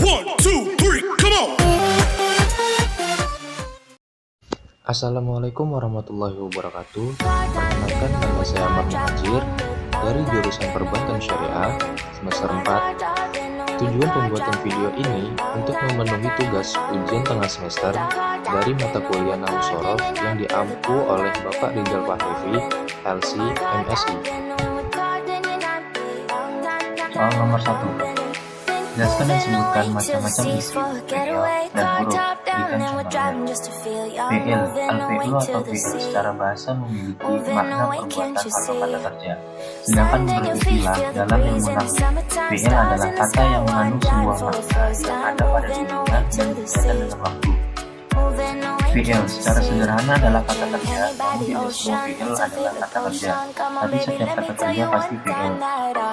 1, 2, 3, come on. Assalamualaikum warahmatullahi wabarakatuh. Perkenalkan, nama saya Ahmad Muhajir dari jurusan Perbankan Syariah semester 4. Tujuan pembuatan video ini untuk memenuhi tugas ujian tengah semester dari mata kuliah Nahwu Shorof yang diampu oleh Bapak Rizal Fahlevi, LC, MSI. Soal nomor 1. Jelaskan dan sebutkan macam-macam isim, fi'il, dan huruf. Berikan contohnya. Fi'il, al-fi'lu atau fi'il secara bahasa memiliki makna perbuatan atau kata kerja. Sedangkan menurut istilah dalam ilmu nahwu, fi'il adalah kata yang mengandung sebuah makna yang ada pada dirinya dan berkaitan dengan waktu. Fi'il secara sederhana adalah kata kerja, namun tidak semua fi'il adalah kata kerja, tapi setiap kata kerja pasti fi'il.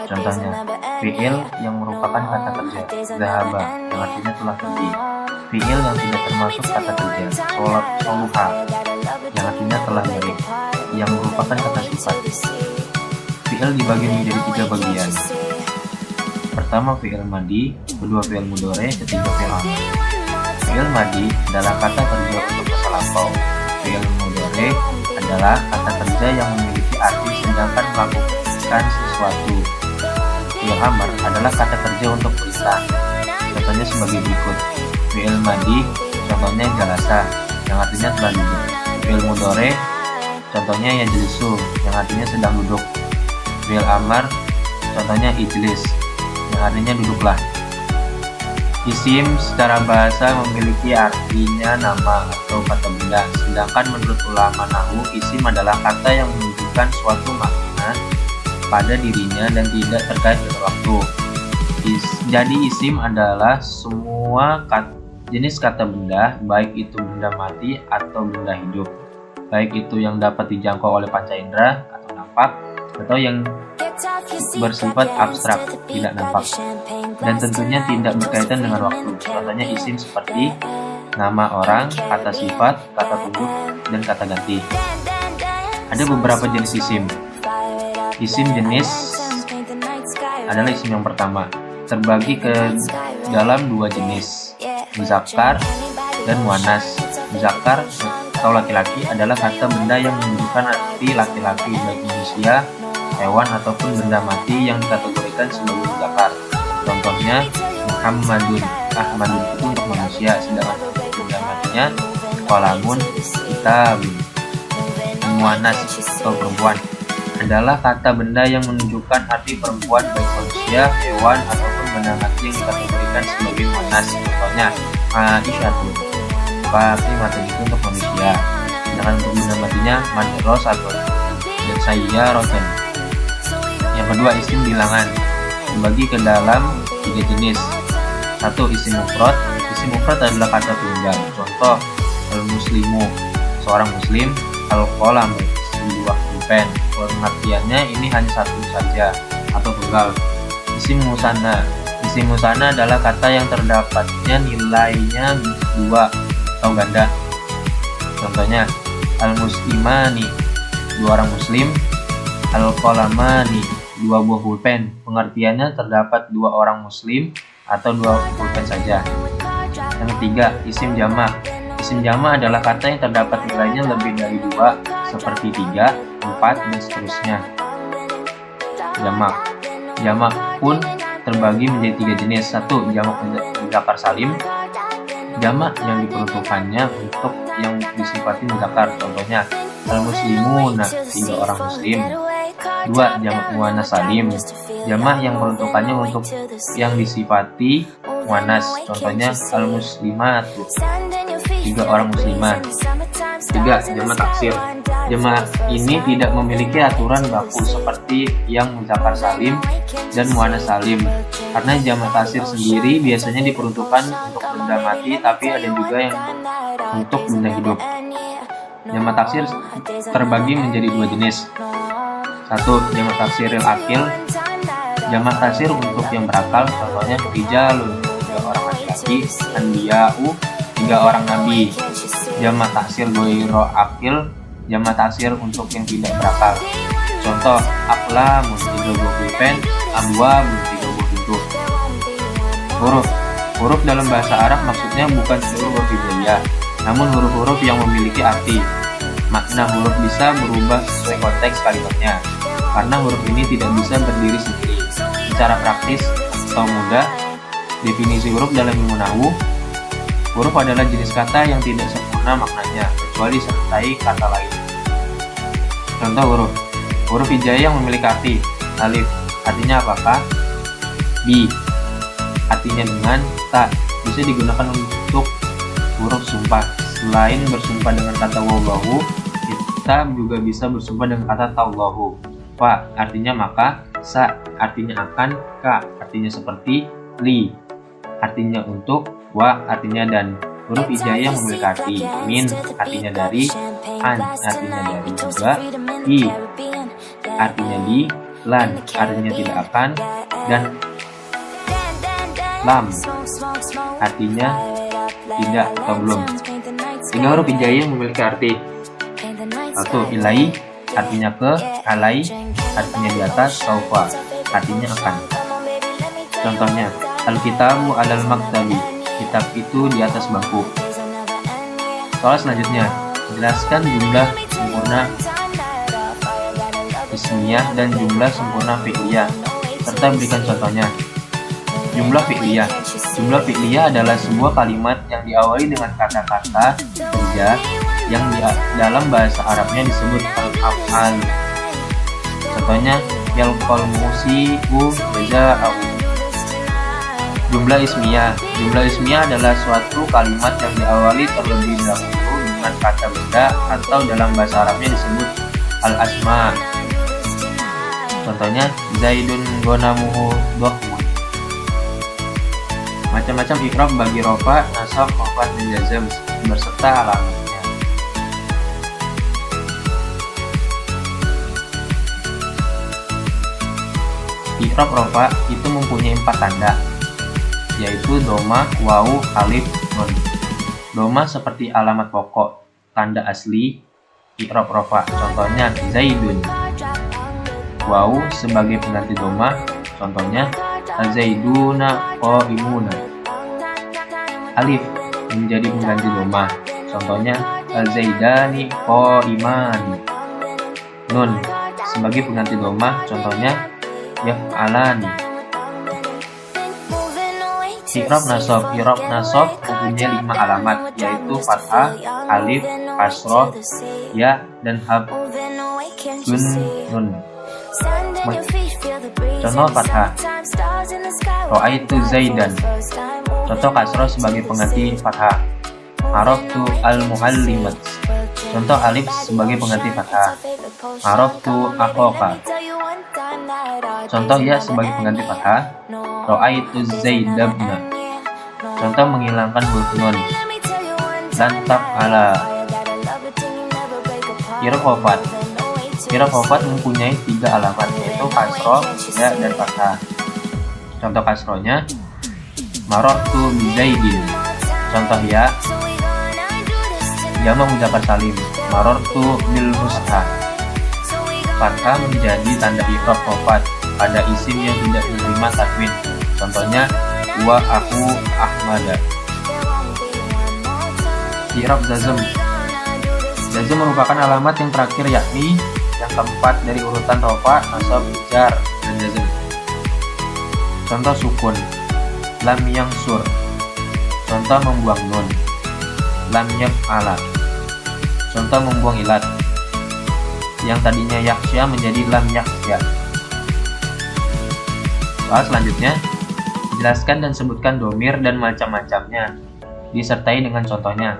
Contohnya, fi'il yang merupakan kata kerja, dhahaba, yang artinya telah pergi. Fi'il yang tidak termasuk kata kerja, soluha, yang artinya telah balik, yang merupakan kata sifat. Fi'il dibagi menjadi 3 bagian. Pertama, fi'il madi, kedua fi'il mudhari, ketiga fi'il amr. Fi'il madi adalah kata kerja untuk masa lampau. Fi'il mudhari adalah kata kerja yang memiliki arti sedangkan melakukan sesuatu. Fi'il amr adalah kata kerja untuk perintah. Contohnya sebagai berikut. Fi'il madi contohnya jalasa, yang artinya telah duduk. Fi'il mudhari contohnya yajlisu, yang artinya sedang duduk. Fi'il amr contohnya ijlis, yang artinya duduklah. Isim secara bahasa memiliki artinya nama atau kata benda, sedangkan menurut ulama nahwu, isim adalah kata yang menunjukkan suatu makna pada dirinya dan tidak terkait dengan waktu. Jadi isim adalah semua jenis kata benda, baik itu benda mati atau benda hidup, baik itu yang dapat dijangkau oleh panca indera atau nampak, atau yang bersifat abstrak, tidak nampak, dan tentunya tidak berkaitan dengan waktu. Contohnya isim seperti nama orang, kata sifat, kata tubuh, dan kata ganti. Ada beberapa jenis isim. Isim jenis adalah isim yang pertama, terbagi ke dalam 2 jenis, muzakkar dan muannas. Muzakkar atau laki-laki adalah kata benda yang menunjukkan arti laki-laki, baik manusia, hewan, ataupun benda mati yang dikategorikan sebagai muzakkar. Contohnya Muhammadun, Ahmadun itu untuk manusia, sedangkan untuk benda matinya qalamun, kitabun. Muannas atau perempuan adalah kata benda yang menunjukkan arti perempuan, baik manusia, hewan, ataupun benda mati yang dikategorikan sebagai muannas. Contohnya Aisyatun, Fatimah itu untuk manusia, sedangkan untuk benda matinya madrasatun dan sayyaratun. Yang kedua, isim bilangan dibagi ke dalam 3 jenis. 1. Isim mufrad. Isim mufrad adalah kata tunggal. Contoh, al-muslimu, seorang muslim, al-qalam, sebuah pulpen. Pengertiannya ini hanya satu saja atau tunggal. Isim musanna. Isim musanna adalah kata yang terdapatnya nilainya 2 atau ganda. Contohnya, al-muslimani, 2 orang muslim, al-qalamani, 2 buah pulpen. Pengertiannya terdapat 2 orang muslim atau 2 pulpen saja. Yang ketiga, isim jamak. Isim jamak adalah kata yang terdapat nilainya lebih dari 2, seperti 3, 4, dan seterusnya. Jamak pun terbagi menjadi 3 jenis. 1. Jamak mudzakkar salim, jamak yang diperuntukannya untuk yang disifati mudzakkar. Contohnya al-muslimuna, 3 orang muslim. 2. Jamak muannas salim, jamak yang peruntukannya untuk yang disifati muannas. Contohnya al-muslimatu, 3 orang muslimah. 3. Jamak taksir. Jamak ini tidak memiliki aturan baku seperti yang mudzakkar salim dan muannas salim, karena jamak taksir sendiri biasanya diperuntukkan untuk benda mati, tapi ada juga yang untuk benda hidup. Jamak taksir terbagi menjadi 2 jenis. 1. Jamak taksiril akil. Jamak taksir untuk yang berakal, contohnya rijalun, 3 orang laki-laki, anbiya'u, 3 orang nabi. Jamak taksir ghairu akil, jamak taksir untuk yang tidak berakal. Contoh, aqlamun, 3 buah pulpen, abwabun, 3 buah pintu. Huruf Huruf dalam bahasa Arab maksudnya bukan seluruh huruf hijaiyah, namun huruf-huruf yang memiliki arti. Makna huruf bisa berubah sesuai konteks kalimatnya, karena huruf ini tidak bisa berdiri sendiri. Secara praktis atau mudah, definisi huruf dalam ilmu nahwu, huruf adalah jenis kata yang tidak sempurna maknanya, kecuali disertai kata lain. Contoh huruf. Huruf hijaiyah yang memiliki arti. Alif, artinya apakah? Bi, artinya dengan. Ta, bisa digunakan untuk huruf sumpah. Selain bersumpah dengan kata wallahu, kita juga bisa bersumpah dengan kata tallahu. Fa, artinya maka. Sa, artinya akan. Ka, artinya seperti. Li, artinya untuk. Wa, artinya dan. Huruf hijaiyah memiliki arti. Min, artinya dari. An, artinya dari juga. I, artinya di. Lan, artinya tidak akan. Dan lam, artinya tidak atau belum. 3 huruf hijaiyah memiliki arti. 1. Ilai, artinya ke. Alai, artinya di atas. Saufa, artinya akan. Contohnya, Alkitabu alal maktabi, kitab itu di atas bangku. Soal selanjutnya, jelaskan jumlah sempurna ismiyah dan jumlah sempurna fi'liyah, serta berikan contohnya. Jumlah fi'liyah. Jumlah fi'liyah adalah sebuah kalimat yang diawali dengan kata-kata kerja yang dalam bahasa Arabnya disebut al-af'al. Contohnya, yalqal musii'u jaza'ahu. Jumlah ismiyah. Jumlah ismiyah adalah suatu kalimat yang diawali terlebih dahulu dengan kata benda atau dalam bahasa Arabnya disebut al-asma. Contohnya, Zaidun gonamuhu dohmun. Macam-macam i'rab bagi rofa, nasab, khafad, dan jazm berserta alamatnya. I'rab rofa itu mempunyai 4 tanda, yaitu doma, wawu, alif, nun. Doma seperti alamat pokok, tanda asli i'rab rofa. Contohnya, Zaidun. Wawu sebagai pengganti doma, contohnya Zaiduna qaimuna. Alif menjadi pengganti doma, contohnya Zaidani qaimani. Nun sebagai pengganti doma, contohnya yaf'alani. I'rab nasab. I'rab nasab mempunyai 5 alamat, yaitu fathah, alif, kasroh, ya, dan hamzun nun. Contoh fathah, Ra'aitu Zaidan. Contoh kasroh sebagai pengganti fathah, Araftu al-muallimat. Contoh alif sebagai pengganti fathah, Araftu akhaka. Contoh ya sebagai pengganti fathah, Ra'aitu Zaidabna. Contoh menghilangkan huruf nun, lan taf'ala. I'rab khafad. I'rab khafad mempunyai 3 alamat, yaitu kasroh, ya, dan fathah. Contoh kasrohnya, marartu bi Zaidin. Contoh ya, jamak muzakkar salim, marartu bil husna. Fathah menjadi tanda i'rab khafad pada isim yang tidak menerima tanwin. Contohnya, wa aku Ahmada. I'rab jazm. Jazm merupakan alamat yang terakhir, yakni yang keempat dari urutan rofa, nasab, jar, dan jazm. Contoh sukun, lam yangsur. Contoh membuang nun, lam yaf'ala. Contoh membuang ilat, yang tadinya yaksya menjadi lam yaksya. Soal selanjutnya, jelaskan dan sebutkan domir dan macam-macamnya, disertai dengan contohnya.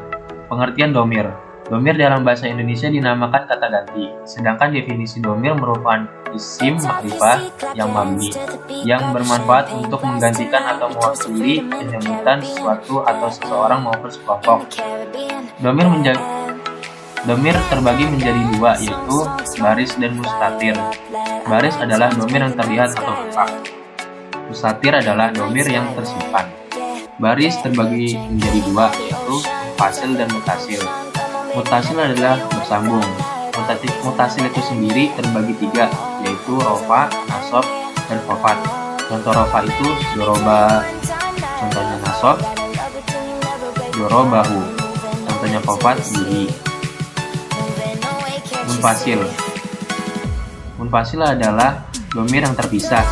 Pengertian domir. Domir dalam bahasa Indonesia dinamakan kata ganti, sedangkan definisi domir merupakan isim makrifah yang mabni, yang bermanfaat untuk menggantikan atau mewakili penyebutan sesuatu atau seseorang maupun sekelompok. Domir terbagi menjadi 2, yaitu baris dan mustatir. Baris adalah domir yang terlihat atau nampak. Mustatir adalah domir yang tersimpan. Baris terbagi menjadi 2, yaitu muttasil dan mutasil. Mutasil adalah bersambung. Mutasil itu sendiri terbagi 3, yaitu rofa, nasab, dan khafad. Contoh rofa itu doroba, contohnya nasab nasob, dorobahu. Contohnya qofat, bihi. Munfasil. Munfasil adalah dhamir yang terpisah.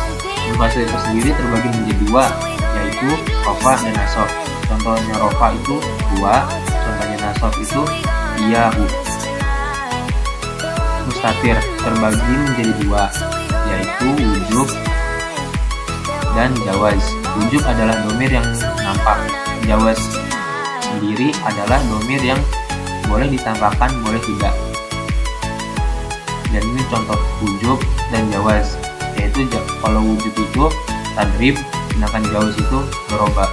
Munfasil itu sendiri terbagi menjadi dua, yaitu rofa dan nasob. Contohnya rofa itu dua, contohnya nasob itu iyahu. Mustatir terbagi menjadi dua, yaitu wujub dan jawaz. Wujub adalah dhamir yang nampak, jawaz sendiri adalah dhamir yang boleh ditampakkan, boleh tidak. Dan ini contoh wujub dan jawaz, yaitu kalau wujub itu tadrib, sedangkan jawaz itu doroba.